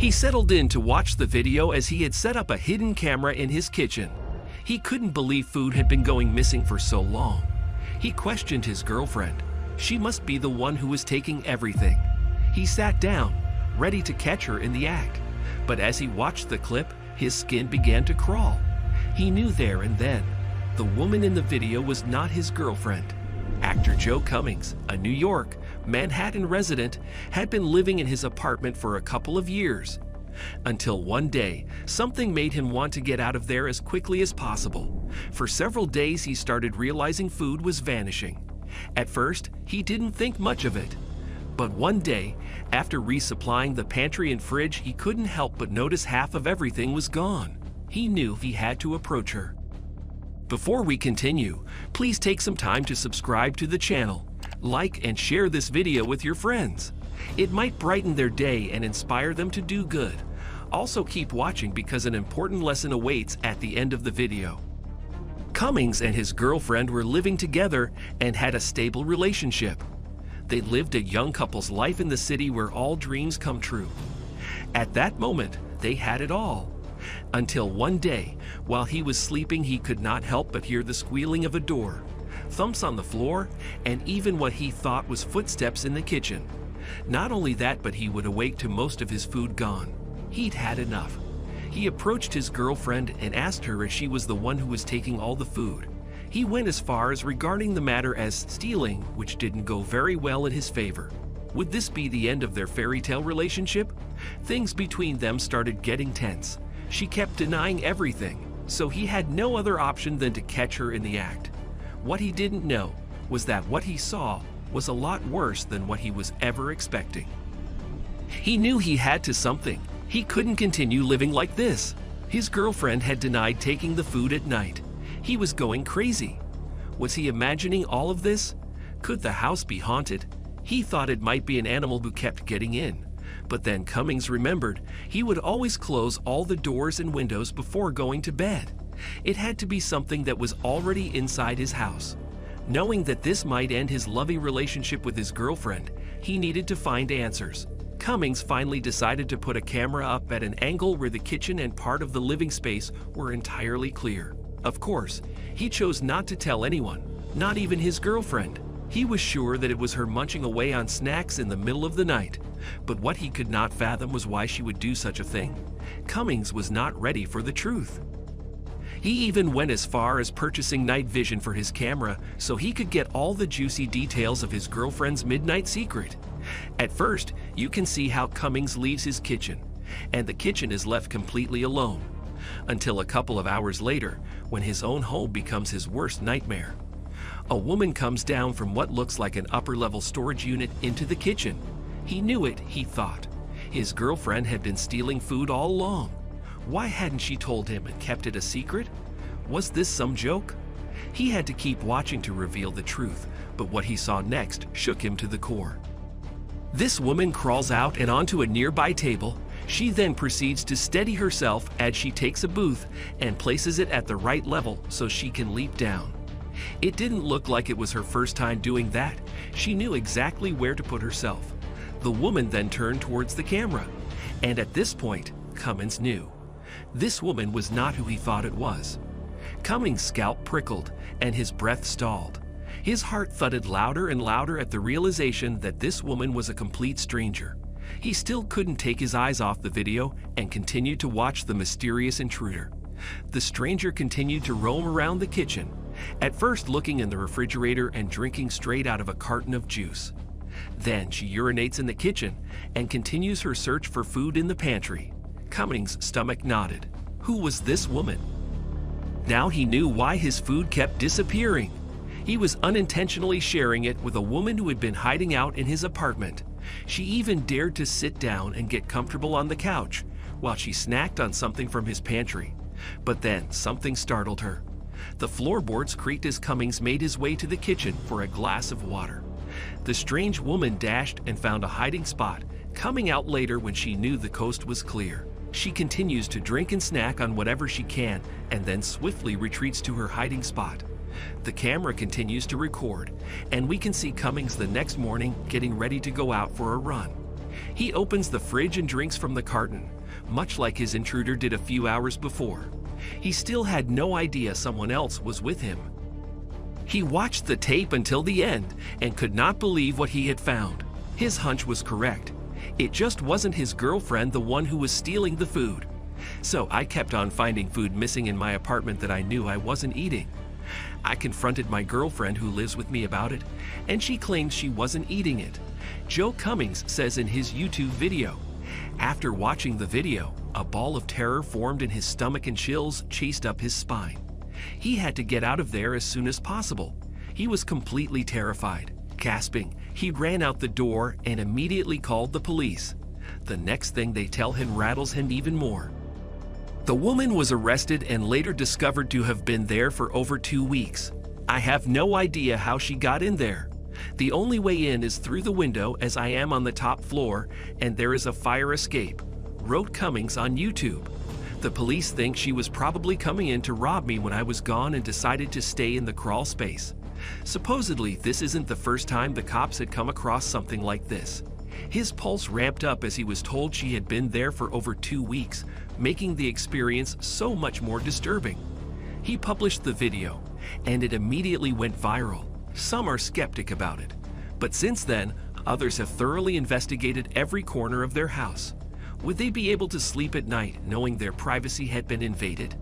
He settled in to watch the video as he had set up a hidden camera in his kitchen. He couldn't believe food had been going missing for so long. He questioned his girlfriend. She must be the one who was taking everything. He sat down, ready to catch her in the act. But as he watched the clip, his skin began to crawl. He knew there and then, the woman in the video was not his girlfriend. Actor Joe Cummings, a New York, Manhattan resident, had been living in his apartment for a couple of years. Until one day, something made him want to get out of there as quickly as possible. For several days, he started realizing food was vanishing. At first, he didn't think much of it. But one day, after resupplying the pantry and fridge, he couldn't help but notice half of everything was gone. He knew he had to approach her. Before we continue, please take some time to subscribe to the channel, like and share this video with your friends. It might brighten their day and inspire them to do good. Also keep watching because an important lesson awaits at the end of the video. Cummings and his girlfriend were living together and had a stable relationship. They lived a young couple's life in the city where all dreams come true. At that moment, they had it all. Until one day, while he was sleeping, he could not help but hear the squealing of a door, thumps on the floor, and even what he thought was footsteps in the kitchen. Not only that, but he would awake to most of his food gone. He'd had enough. He approached his girlfriend and asked her if she was the one who was taking all the food. He went as far as regarding the matter as stealing, which didn't go very well in his favor. Would this be the end of their fairy tale relationship? Things between them started getting tense. She kept denying everything, so he had no other option than to catch her in the act. What he didn't know was that what he saw was a lot worse than what he was ever expecting. He knew he had to something. He couldn't continue living like this. His girlfriend had denied taking the food at night. He was going crazy. Was he imagining all of this? Could the house be haunted? He thought it might be an animal who kept getting in. But then Cummings remembered he would always close all the doors and windows before going to bed. It had to be something that was already inside his house. Knowing that this might end his loving relationship with his girlfriend, he needed to find answers. Cummings finally decided to put a camera up at an angle where the kitchen and part of the living space were entirely clear. Of course, he chose not to tell anyone, not even his girlfriend. He was sure that it was her munching away on snacks in the middle of the night. But what he could not fathom was why she would do such a thing. Cummings was not ready for the truth. He even went as far as purchasing night vision for his camera so he could get all the juicy details of his girlfriend's midnight secret. At first, you can see how Cummings leaves his kitchen, and the kitchen is left completely alone. Until a couple of hours later, when his own home becomes his worst nightmare. A woman comes down from what looks like an upper-level storage unit into the kitchen. He knew it, he thought. His girlfriend had been stealing food all along. Why hadn't she told him and kept it a secret? Was this some joke? He had to keep watching to reveal the truth, but what he saw next shook him to the core. This woman crawls out and onto a nearby table. She then proceeds to steady herself as she takes a booth and places it at the right level so she can leap down. It didn't look like it was her first time doing that. She knew exactly where to put herself. The woman then turned towards the camera, and at this point, Cummings knew. This woman was not who he thought it was. Cummings' scalp prickled, and his breath stalled. His heart thudded louder and louder at the realization that this woman was a complete stranger. He still couldn't take his eyes off the video and continued to watch the mysterious intruder. The stranger continued to roam around the kitchen, at first looking in the refrigerator and drinking straight out of a carton of juice. Then she urinates in the kitchen and continues her search for food in the pantry. Cummings' stomach nodded. Who was this woman? Now he knew why his food kept disappearing. He was unintentionally sharing it with a woman who had been hiding out in his apartment. She even dared to sit down and get comfortable on the couch while she snacked on something from his pantry. But then something startled her. The floorboards creaked as Cummings made his way to the kitchen for a glass of water. The strange woman dashed and found a hiding spot, coming out later when she knew the coast was clear. She continues to drink and snack on whatever she can and then swiftly retreats to her hiding spot. The camera continues to record, and we can see Cummings the next morning getting ready to go out for a run. He opens the fridge and drinks from the carton, much like his intruder did a few hours before. He still had no idea someone else was with him. He watched the tape until the end and could not believe what he had found. His hunch was correct. It just wasn't his girlfriend, the one who was stealing the food. So I kept on finding food missing in my apartment that I knew I wasn't eating. I confronted my girlfriend who lives with me about it, and she claimed she wasn't eating it. Joe Cummings says in his YouTube video, after watching the video, a ball of terror formed in his stomach and chills chased up his spine. He had to get out of there as soon as possible. He was completely terrified. Gasping, he ran out the door and immediately called the police. The next thing they tell him rattles him even more. The woman was arrested and later discovered to have been there for over 2 weeks. I have no idea how she got in there. The only way in is through the window, as I am on the top floor and there is a fire escape, wrote Cummings on YouTube. The police think she was probably coming in to rob me when I was gone and decided to stay in the crawl space. Supposedly, this isn't the first time the cops had come across something like this. His pulse ramped up as he was told she had been there for over 2 weeks, making the experience so much more disturbing. He published the video, and it immediately went viral. Some are skeptic about it, but since then, others have thoroughly investigated every corner of their house. Would they be able to sleep at night knowing their privacy had been invaded?